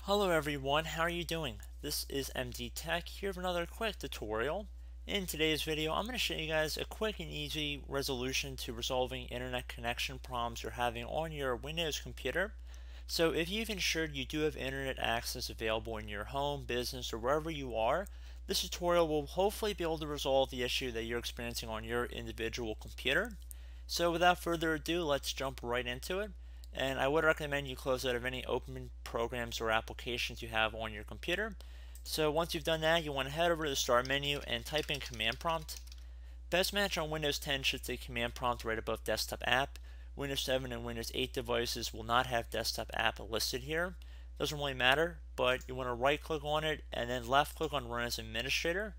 Hello everyone, how are you doing? This is MD Tech here with another quick tutorial. In today's video, I'm going to show you guys a quick and easy resolution to resolving internet connection problems you're having on your Windows computer. So if you've ensured you do have internet access available in your home, business, or wherever you are, this tutorial will hopefully be able to resolve the issue that you're experiencing on your individual computer. So without further ado, let's jump right into it. And I would recommend you close out of any open programs or applications you have on your computer. So once you've done that, you want to head over to the start menu and type in command prompt. Best match on Windows 10 should say command prompt right above desktop app. Windows 7 and Windows 8 devices will not have desktop app listed here. Doesn't really matter, but you want to right click on it and then left click on run as administrator.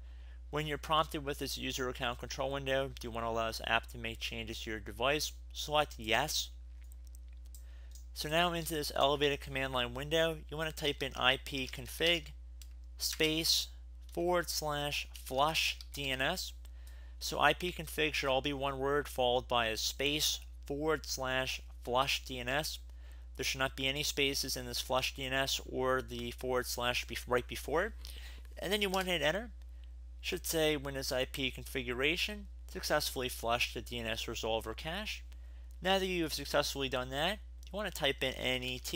When you're prompted with this user account control window, do you want to allow this app to make changes to your device? Select yes. So now into this elevated command line window, you want to type in ipconfig space /flush DNS. So ipconfig should all be one word followed by a space /flush DNS. There should not be any spaces in this flush DNS or the / right before it. And then you want to hit enter. Should say Windows IP configuration successfully flushed the DNS resolver cache. Now that you have successfully done that, you want to type in NET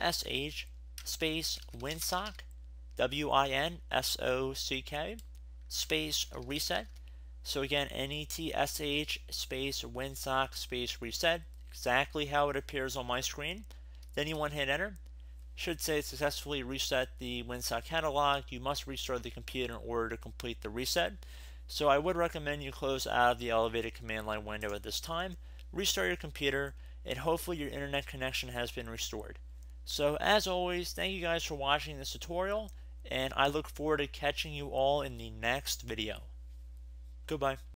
SH space winsock WINSOCK space reset. So again, NET SH space winsock space reset, exactly how it appears on my screen. Then you want to hit enter. Should say successfully reset the winsock catalog. You must restart the computer in order to complete the reset. So I would recommend you close out of the elevated command line window at this time, restart your computer, and hopefully your internet connection has been restored. So as always, thank you guys for watching this tutorial, and I look forward to catching you all in the next video. Goodbye.